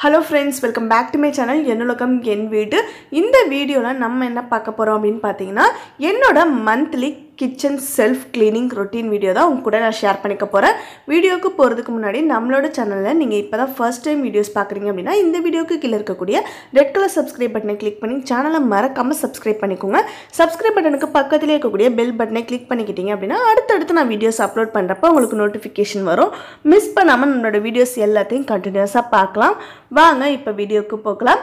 Hello friends, welcome back to my channel. என்னுலகம் என் வீடு. இந்த வீடியோல நம்ம என்ன பார்க்க போறோம் அப்படினு பாத்தீங்கன்னா என்னோட monthly kitchen self cleaning routine video தான் உங்க கூட நான் ஷேர் பண்ணிக்க போறேன். வீடியோக்கு போறதுக்கு முன்னாடி நம்மளோட சேனல்ல நீங்க இப்போதான் first time videos பார்க்கறீங்க அப்படினா இந்த வீடியோக்கு கீழ இருக்கக்கூடிய red color subscribe பட்டனை click பண்ணி சேனலை மறக்காம subscribe பண்ணிக்கோங்க. subscribe பட்டனுக்கு பக்கத்திலே இருக்கக்கூடிய bell பட்டனை click பண்ணிக்கிட்டீங்க அப்படினா அடுத்து நான் வீடியோஸ் அப்லோட் பண்றப்ப உங்களுக்கு notification வரும். மிஸ் பண்ணாம நம்மளோட வீடியோஸ் எல்லாத்தையும் கண்டினியூஸா பார்க்கலாம். வாங்க இப்ப வீடியோக்கு போகலாம்.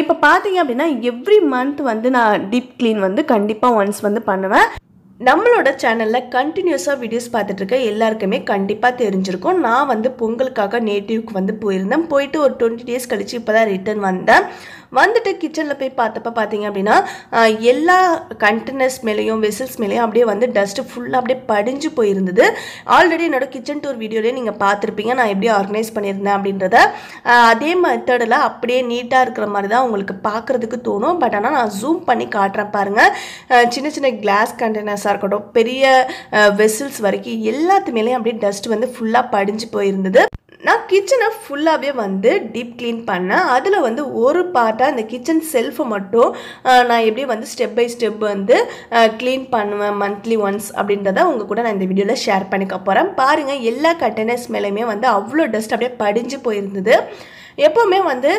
இப்ப பாத்தீங்க அப்படினா every month வந்து நான் deep clean வந்து கண்டிப்பா once வந்து பண்ணுவேன். நம்மளோட சேனல்ல கண்டினியூஸா வீடியோஸ் பார்த்துட்டு இருக்க எல்லாருக்குமே கண்டிப்பா தெரிஞ்சிருக்கும். நான் வந்து பொங்கலுக்காக நேட்டிவ்க்கு வந்து போயிருந்தேன். போயிட்டு ஒரு 20 டேஸ் கழிச்சு இப்பதான் ரிட்டர்ன் வந்தேன். வந்துட்டு கிச்சன்ல போய் பார்த்தப்ப பாத்தீங்க அப்படினா எல்லா கண்டெய்னர்ஸ் மேலயும் வெசல்ஸ் மேலயும் அப்படியே வந்து டஸ்ட் ஃபுல்லா அப்படியே படிஞ்சு போயிருந்தது. ஆல்ரெடி என்னோட கிச்சன் டூர் வீடியோலயே நீங்க பார்த்திருப்பீங்க நான் எப்படி ஆர்கனைஸ் பண்ணியிருந்தேன் அப்படின்றத. அதே மெத்தட்ல அப்படியே நீட்டா இருக்கிற மாதிரி தான் உங்களுக்கு பார்க்கிறதுக்கு தோணும். பட் ஆனா நான் ஜூம் பண்ணி காட்டுறேன் பாருங்க. சின்ன சின்ன கிளாஸ் கண்டெய்னர்ஸா இருக்கட்டும் பெரிய வெசல்ஸ் வரைக்கும் எல்லாத்து மேலயும் அப்படியே டஸ்ட் வந்து ஃபுல்லா படிஞ்சு போயிருந்தது. நான் கிச்சனை ஃபுல்லாகவே வந்து டீப் க்ளீன் பண்ணேன். அதில் வந்து ஒரு பார்ட்டாக அந்த கிச்சன் செல்ஃபை மட்டும் நான் எப்படி வந்து ஸ்டெப் பை ஸ்டெப் வந்து க்ளீன் பண்ணுவேன் மந்த்லி ஒன்ஸ் அப்படின்றத உங்கள் கூட நான் இந்த வீடியோவில் ஷேர் பண்ணிக்க போகிறேன். பாருங்கள் எல்லா கண்டெய்னர்ஸ் மேலேயுமே வந்து அவ்வளோ டஸ்ட் அப்படியே படிஞ்சு போயிருந்தது. எப்போவுமே வந்து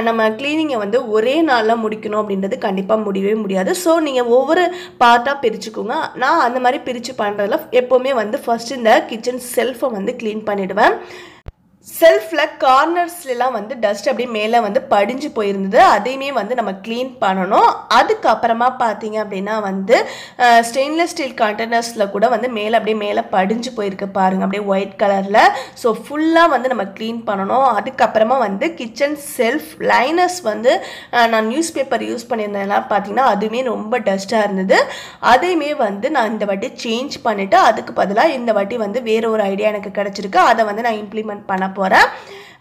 நம்ம க்ளீனிங்கை வந்து ஒரே நாளில் முடிக்கணும் அப்படின்றது கண்டிப்பாக முடியவே முடியாது. ஸோ நீங்கள் ஒவ்வொரு பார்ட்டாக பிரிச்சுக்கோங்க. நான் அந்த மாதிரி பிரித்து பண்ணுறதுல எப்போவுமே வந்து ஃபஸ்ட்டு இந்த கிச்சன் செல்ஃபை வந்து க்ளீன் பண்ணிவிடுவேன். செல்ஃப்ல கார்னர்ஸ்லாம் வந்து டஸ்ட் அப்படியே மேலே வந்து படிஞ்சு போயிருந்தது. அதையுமே வந்து நம்ம க்ளீன் பண்ணணும். அதுக்கப்புறமா பார்த்தீங்க அப்படின்னா வந்து ஸ்டெயின்லெஸ் ஸ்டீல் கண்டெய்னர்ஸில் கூட வந்து மேலே அப்படியே மேலே படிஞ்சு போயிருக்கு பாருங்கள் அப்படியே ஒயிட் கலரில். ஸோ ஃபுல்லாக வந்து நம்ம க்ளீன் பண்ணணும். அதுக்கப்புறமா வந்து கிச்சன் செல்ஃப் லைனர்ஸ் வந்து நான் நியூஸ் பேப்பர் யூஸ் பண்ணியிருந்தேன்னா பார்த்தீங்கன்னா அதுவுமே ரொம்ப டஸ்ட்டாக இருந்தது. அதையுமே வந்து நான் இந்த வாட்டி சேஞ்ச் பண்ணிவிட்டு அதுக்கு பதிலாக இந்த வாட்டி வந்து வேறு ஒரு ஐடியா எனக்கு கிடச்சிருக்கு. அதை வந்து நான் இம்ப்ளிமெண்ட் பண்ண போகிறேன்.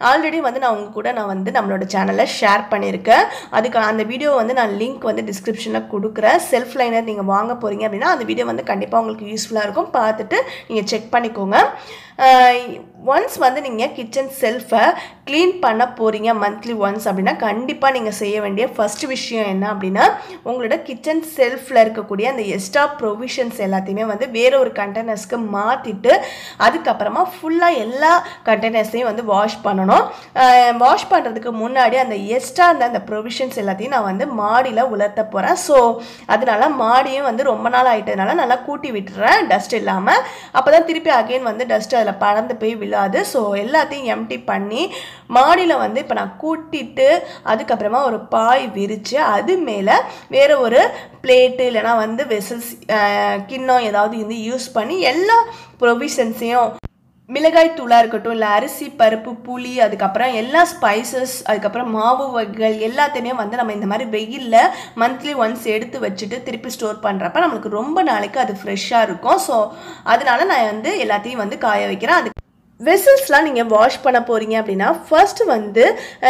ஆல்ரெடி வந்து நான் உங்க கூட நான் வந்து நம்மளோட சேனலில் ஷேர் பண்ணியிருக்கேன். அதுக்கு அந்த வீடியோ வந்து நான் லிங்க் வந்து டிஸ்கிரிப்ஷனில் கொடுக்குறேன். செல்ஃப் லைனர் நீங்கள் வாங்க போகிறீங்க அப்படின்னா அந்த வீடியோ வந்து கண்டிப்பாக உங்களுக்கு யூஸ்ஃபுல்லாக இருக்கும். பார்த்துட்டு நீங்கள் செக் பண்ணிக்கோங்க. ஒன்ஸ் வந்து நீங்கள் கிச்சன் செல்ஃபை க்ளீன் பண்ண போகிறீங்க மந்த்லி ஒன்ஸ் அப்படின்னா கண்டிப்பாக நீங்கள் செய்ய வேண்டிய ஃபர்ஸ்ட் விஷயம் என்ன அப்படின்னா உங்களோட கிச்சன் செல்ஃபில் இருக்கக்கூடிய அந்த எக்ஸ்ட்ரா ப்ரொவிஷன்ஸ் எல்லாத்தையுமே வந்து வேற ஒரு கண்டெய்னர்ஸ்க்கு மாற்றிட்டு அதுக்கப்புறமா ஃபுல்லாக எல்லா கண்டெய்னர்ஸையும் வந்து வாஷ் பண்ணணும். வாஷ் பண்ணுறதுக்கு முன்னாடி அந்த எக்ஸ்ட்ரா அந்த ப்ரொவிஷன்ஸ் எல்லாத்தையும் நான் வந்து மாடியில் உலர்த்த போகிறேன். ஸோ அதனால மாடியும் வந்து ரொம்ப நாள் ஆகிட்டதுனால நல்லா கூட்டி விட்டுறேன் டஸ்ட் இல்லாமல். அப்போ தான் திருப்பி அகைன் வந்து டஸ்ட் அதில் பறந்து போய் விழாது. ஸோ எல்லாத்தையும் எம்டி பண்ணி மாடியில் வந்து இப்போ நான் கூட்டிட்டு அதுக்கப்புறமா ஒரு பாய் விரித்து அது மேலே வேறு ஒரு பிளேட்டு இல்லைனா வந்து வெசல்ஸ் கிண்ணம் ஏதாவது வந்து யூஸ் பண்ணி எல்லா ப்ரொவிஷன்ஸையும் மிளகாய் தூளாக இருக்கட்டும் இல்லை அரிசி பருப்பு புளி அதுக்கப்புறம் எல்லா ஸ்பைசஸ் அதுக்கப்புறம் மாவு வகைகள் எல்லாத்தையுமே வந்து நம்ம இந்த மாதிரி வெயிலில் மந்த்லி ஒன்ஸ் எடுத்து வச்சுட்டு திருப்பி ஸ்டோர் பண்ணுறப்ப நம்மளுக்கு ரொம்ப நாளைக்கு அது ஃப்ரெஷ்ஷாக இருக்கும். ஸோ அதனால நான் வந்து எல்லாத்தையும் வந்து காய வைக்கிறேன். அது வெசல்ஸ்லாம் நீங்கள் வாஷ் பண்ண போகிறீங்க அப்படின்னா ஃபர்ஸ்ட் வந்து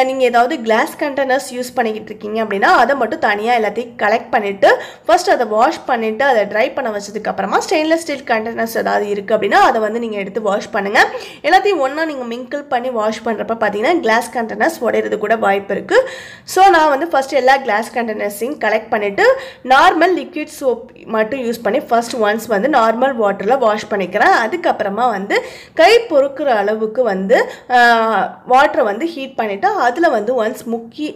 நீங்கள் ஏதாவது கிளாஸ் கண்டெய்னர்ஸ் யூஸ் பண்ணிக்கிட்டு இருக்கீங்க அப்படின்னா அதை மட்டும் தனியாக எல்லாத்தையும் கலெக்ட் பண்ணிவிட்டு ஃபர்ஸ்ட் அதை வாஷ் பண்ணிவிட்டு அதை ட்ரை பண்ண வச்சதுக்கப்புறமா ஸ்டெயின்லெஸ் ஸ்டீல் கண்டெய்னர்ஸ் ஏதாவது இருக்குது அப்படின்னா அதை வந்து நீங்கள் எடுத்து வாஷ் பண்ணுங்கள். எல்லாத்தையும் ஒன்றா நீங்கள் மிங்கிள் பண்ணி வாஷ் பண்ணுறப்ப பார்த்தீங்கன்னா கிளாஸ் கண்டெய்னர்ஸ் உடையிறது கூட வாய்ப்பு இருக்குது. ஸோ நான் வந்து ஃபர்ஸ்ட் எல்லா கிளாஸ் கண்டெய்னர்ஸையும் கலெக்ட் பண்ணிவிட்டு நார்மல் லிக்விட் சோப் மட்டும் யூஸ் பண்ணி ஃபர்ஸ்ட் ஒன்ஸ் வந்து நார்மல் வாட்டரில் வாஷ் பண்ணிக்கிறேன். அதுக்கப்புறமா வந்து கை பொறுக்கிற அளவுக்கு வந்து வாட்டரை வந்து ஹீட் பண்ணிவிட்டு அதில் வந்து ஒன்ஸ் முக்கி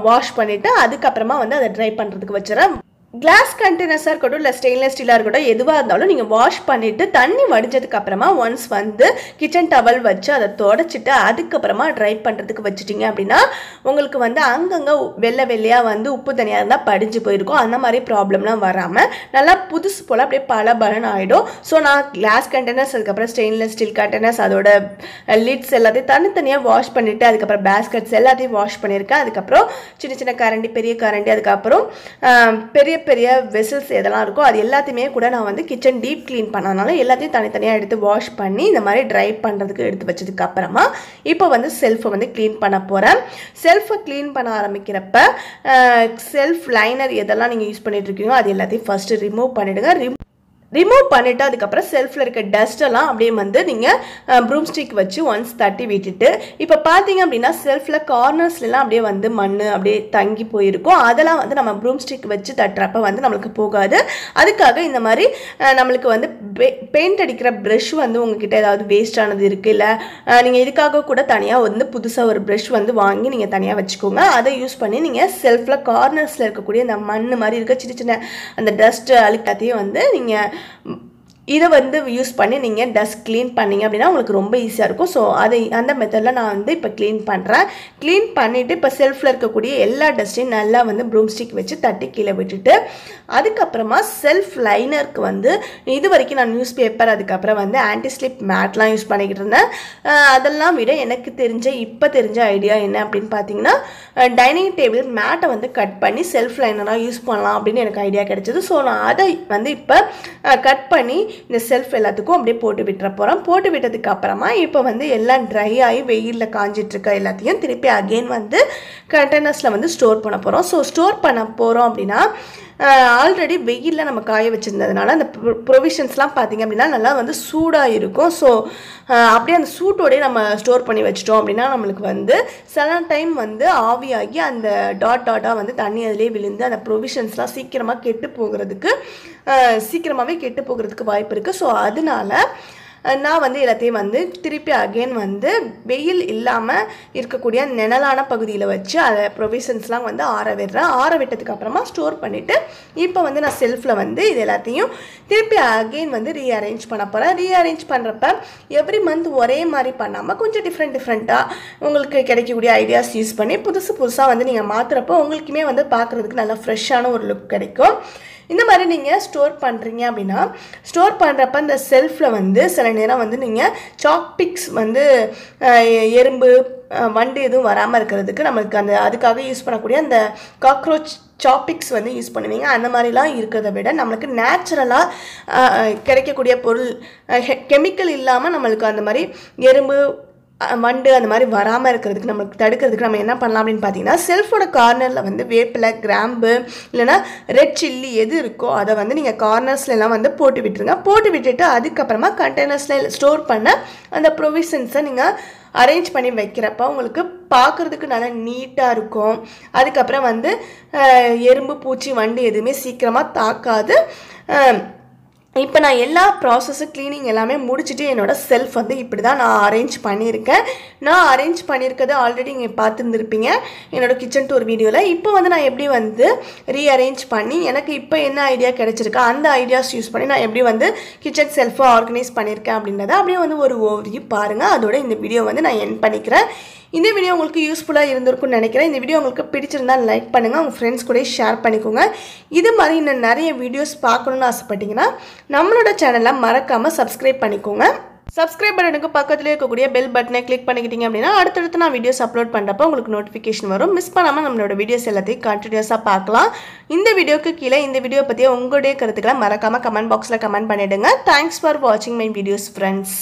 வாஷ் பண்ணிவிட்டு அதுக்கப்புறமா வந்து அதை ட்ரை பண்ணுறதுக்கு வச்சுறேன். கிளாஸ் கண்டெய்னர்ஸாக இருக்கட்டும் இல்லை ஸ்டெயின்லெஸ் ஸ்டீலாக இருக்கட்டும் எதுவாக இருந்தாலும் நீங்கள் வாஷ் பண்ணிவிட்டு தண்ணி வடிஞ்சதுக்கு அப்புறமா ஒன்ஸ் வந்து கிச்சன் டவல் வச்சு அதை தொடச்சிட்டு அதுக்கப்புறமா ட்ரை பண்ணுறதுக்கு வச்சுட்டிங்க அப்படின்னா உங்களுக்கு வந்து அங்கங்கே வெள்ளை வெள்ளையாக வந்து உப்பு தனியாக இருந்தால் படிஞ்சு போயிருக்கும். அந்த மாதிரி ப்ராப்ளம்லாம் வராமல் நல்லா புதுசு போல் அப்படியே பல பலன் ஆகிடும். ஸோ நான் கிளாஸ் கண்டெய்னர்ஸ் அதுக்கப்புறம் ஸ்டெயின்லெஸ் ஸ்டீல் கண்டெய்னர்ஸ் அதோட லிட்ஸ் எல்லாத்தையும் தனித்தனியாக வாஷ் பண்ணிவிட்டு அதுக்கப்புறம் பேஸ்கெட்ஸ் எல்லாத்தையும் வாஷ் பண்ணியிருக்கேன். அதுக்கப்புறம் சின்ன சின்ன கரண்டி பெரிய கரண்டி அதுக்கப்புறம் பெரிய பெரிய வெசல்ஸ் எதெல்லாம் இருக்கோ அது எல்லாத்தையுமே கூட நான் வந்து கிச்சன் டீப் க்ளீன் பண்ணனால எல்லாத்தையும் தனித்தனியாக எடுத்து வாஷ் பண்ணி இந்த மாதிரி ட்ரை பண்ணுறதுக்கு எடுத்து வச்சதுக்கு அப்புறமா இப்போ வந்து செல்ஃபை வந்து க்ளீன் பண்ண போகிறேன். செல்ஃபை க்ளீன் பண்ண ஆரம்பிக்கிறப்ப செல்ஃப் லைனர் எதெல்லாம் நீங்கள் யூஸ் பண்ணிட்டு இருக்கீங்களோ அது எல்லாத்தையும் ஃபர்ஸ்ட் ரிமூவ் பண்ணிவிடுங்க. ரிமூவ் பண்ணிவிட்டு அதுக்கப்புறம் செல்ஃபில் இருக்க டஸ்ட்டெல்லாம் அப்படியே வந்து நீங்கள் ப்ரூம் ஸ்டிக் வச்சு ஒன்ஸ் தட்டி விட்டுட்டு இப்போ பார்த்தீங்க அப்படின்னா செல்ஃபில் கார்னர்ஸ்லாம் அப்படியே வந்து மண் அப்படியே தங்கி போயிருக்கும். அதெல்லாம் வந்து நம்ம ப்ரூம் ஸ்டிக் வச்சு தட்டுறப்ப வந்து நம்மளுக்கு போகாது. அதுக்காக இந்த மாதிரி நம்மளுக்கு வந்து பெயிண்ட் அடிக்கிற ப்ரஷ் வந்து உங்ககிட்ட ஏதாவது வேஸ்ட் ஆனது இருக்குது, இல்லை நீங்கள் இதுக்காக கூட தனியாக வந்து புதுசாக ஒரு ப்ரஷ் வந்து வாங்கி நீங்கள் தனியாக வச்சுக்கோங்க. அதை யூஸ் பண்ணி நீங்கள் செல்ஃபில் கார்னர்ஸில் இருக்கக்கூடிய அந்த மண் மாதிரி இருக்க சின்ன சின்ன அந்த டஸ்ட்டு அழுக்கத்தையும் வந்து நீங்கள் இதை வந்து யூஸ் பண்ணி நீங்கள் டஸ்ட் க்ளீன் பண்ணிங்க அப்படின்னா உங்களுக்கு ரொம்ப ஈஸியாக இருக்கும். ஸோ அந்த மெத்தடில் நான் வந்து இப்போ க்ளீன் பண்ணுறேன். க்ளீன் பண்ணிவிட்டு இப்போ செல்ஃபில் இருக்கக்கூடிய எல்லா டஸ்ட்டையும் நல்லா வந்து ப்ரூம் ஸ்டிக் வச்சு தட்டி கீழே விட்டுட்டு அதுக்கப்புறமா செல்ஃப் லைனருக்கு வந்து இது வரைக்கும் நான் நியூஸ் பேப்பர் அதுக்கப்புறம் வந்து ஆன்டி ஸ்லிப் மேட்லாம் யூஸ் பண்ணிக்கிட்டு இருந்தேன். அதெல்லாம் விட எனக்கு இப்போ தெரிஞ்ச ஐடியா என்ன அப்படின்னு பார்த்தீங்கன்னா டைனிங் டேபிள் மேட்டை வந்து கட் பண்ணி செல்ஃப் லைனராக யூஸ் பண்ணலாம் அப்படின்னு எனக்கு ஐடியா கிடைச்சிது. ஸோ நான் அதை வந்து இப்போ கட் பண்ணி இந்த செல்ஃப் எல்லாத்துக்கும் அப்படியே போட்டு விட்டுற போகிறோம். போட்டு விட்டதுக்கு அப்புறமா இப்போ வந்து எல்லாம் ட்ரை ஆகி வெயிலில் காஞ்சிட்ருக்க எல்லாத்தையும் திருப்பி அகெயின் வந்து கண்டெய்னர்ஸில் வந்து ஸ்டோர் பண்ண போகிறோம். ஸோ ஸ்டோர் பண்ண போகிறோம் அப்படின்னா ஆல்ரெடி வெயிலில் நம்ம காய வச்சுருந்ததுனால அந்த ப்ரொவிஷன்ஸ்லாம் பார்த்திங்க அப்படின்னா நல்லா வந்து சூடாக இருக்கும். ஸோ அப்படியே அந்த சூட்டோடய நம்ம ஸ்டோர் பண்ணி வச்சிட்டோம் அப்படின்னா நம்மளுக்கு வந்து சில டைம் வந்து ஆவியாகி அந்த டாட்டாக வந்து தண்ணி அதிலே விழுந்து அந்த ப்ரொவிஷன்ஸ்லாம் சீக்கிரமாகவே கெட்டு போகிறதுக்கு வாய்ப்பு இருக்குது. ஸோ அதனால நான் வந்து எல்லாத்தையும் வந்து திருப்பி அகெயின் வந்து வெயில் இல்லாமல் இருக்கக்கூடிய நிழலான பகுதியில் வச்சு அதை ப்ரொவிஷன்ஸ்லாம் வந்து ஆற விடுறேன். ஆற விட்டதுக்கு அப்புறமா ஸ்டோர் பண்ணிவிட்டு இப்போ வந்து நான் செல்ஃபில் வந்து இது எல்லாத்தையும் திருப்பி அகெயின் வந்து ரீஅரேஞ்ச் பண்ண போகிறேன். ரீஅரேஞ்ச் பண்ணுறப்ப எவ்ரி மந்த் ஒரே மாதிரி பண்ணாமல் கொஞ்சம் டிஃப்ரெண்ட்டாக உங்களுக்கு கிடைக்கக்கூடிய ஐடியாஸ் யூஸ் பண்ணி புதுசாக வந்து நீங்கள் மாற்றுறப்போ உங்களுக்குமே வந்து பார்க்குறதுக்கு நல்லா ஃப்ரெஷ்ஷான ஒரு லுக் கிடைக்கும். இந்த மாதிரி நீங்கள் ஸ்டோர் பண்ணுறீங்க அப்படின்னா ஸ்டோர் பண்ணுறப்ப இந்த செல்ஃபில் வந்து சில நேரம் வந்து நீங்கள் சாக் பிக்ஸ் வந்து எறும்பு வண்டு எதுவும் வராமல் இருக்கிறதுக்கு நம்மளுக்கு அதுக்காக யூஸ் பண்ணக்கூடிய அந்த காக்ரோச் சாப்பிக்ஸ் வந்து யூஸ் பண்ணுவீங்க. அந்த மாதிரிலாம் இருக்கிறத விட நம்மளுக்கு நேச்சுரலாக கிடைக்கக்கூடிய பொருள் கெமிக்கல் இல்லாமல் நம்மளுக்கு அந்த மாதிரி எறும்பு வண்டு அந்த மாதிரி வராமல் இருக்கிறதுக்கு நம்மளுக்கு தடுக்கிறதுக்கு நம்ம என்ன பண்ணலாம் அப்படின்னு பார்த்தீங்கன்னா செல்ஃபோட கார்னரில் வந்து வேப்பிலை கிராம்பு இல்லைனா ரெட் சில்லி எது இருக்கோ அதை வந்து நீங்கள் கார்னர்ஸ்லாம் வந்து போட்டு விட்டுருங்க. போட்டு விட்டுட்டு அதுக்கப்புறமா கண்டெய்னர்ஸில் ஸ்டோர் பண்ண அந்த ப்ரொவிஷன்ஸை நீங்கள் அரேஞ்ச் பண்ணி வைக்கிறப்ப உங்களுக்கு பார்க்குறதுக்கு நல்லா நீட்டாக இருக்கும். அதுக்கப்புறம் வந்து எறும்பு பூச்சி வண்டு எதுவுமே சீக்கிரமாக தாக்காது. இப்போ நான் எல்லா ப்ராசஸும் க்ளீனிங் எல்லாமே முடிச்சுட்டு என்னோடய செல்ஃப் வந்து இப்படி தான் நான் அரேஞ்ச் பண்ணியிருக்கேன். நான் அரேஞ்ச் பண்ணியிருக்கிறது ஆல்ரெடி நீங்கள் பார்த்துருந்துருப்பீங்க என்னோடய கிச்சன் டூர் வீடியோவில். இப்போ வந்து நான் எப்படி வந்து ரீஅரேஞ்ச் பண்ணி எனக்கு இப்போ என்ன ஐடியா கிடச்சிருக்கா அந்த ஐடியாஸ் யூஸ் பண்ணி நான் எப்படி வந்து கிச்சன் செல்ஃபை ஆர்கனைஸ் பண்ணியிருக்கேன் அப்படின்றத அப்படியே வந்து ஒரு ஓவர்வியூ பாருங்கள். அதோட இந்த வீடியோ வந்து நான் எண்ட் பண்ணிக்கிறேன். இந்த வீடியோ உங்களுக்கு யூஸ்ஃபுல்லாக இருந்திருக்கும்னு நினைக்கிறேன். இந்த வீடியோ உங்களுக்கு பிடிச்சிருந்தால் லைக் பண்ணுங்கள், உங்கள் ஃப்ரெண்ட்ஸ் கூட ஷேர் பண்ணிக்கோங்க. இது மாதிரி இன்னும் நிறைய வீடியோஸ் பார்க்கணுன்னு ஆசைப்பட்டீங்கன்னா நம்மளோட சேனலை மறக்காமல் சப்ஸ்கிரைப் பண்ணிக்கோங்க. சப்ஸ்கிரைப் பட்டனுக்கு பக்கத்துலேயே இருக்கக்கூடிய பெல் பட்டனை கிளிக் பண்ணிக்கிட்டீங்க அப்படின்னா அடுத்தடுத்து நான் வீடியோஸ் அப்லோட் பண்ணுறப்போ உங்களுக்கு நோட்டிஃபிகேஷன் வரும். மிஸ் பண்ணாமல் நம்மளோட வீடியோஸ் எல்லாத்தையும் கண்டினியூஸாக பார்க்கலாம். இந்த வீடியோக்கு கீழே இந்த வீடியோ பற்றிய உங்களுடைய கருத்துக்களை மறக்காமல் கமெண்ட் பாக்ஸில் கமெண்ட் பண்ணிவிடுங்க. தேங்க்ஸ் ஃபார் வாட்சிங் மை வீடியோஸ் ஃப்ரெண்ட்ஸ்.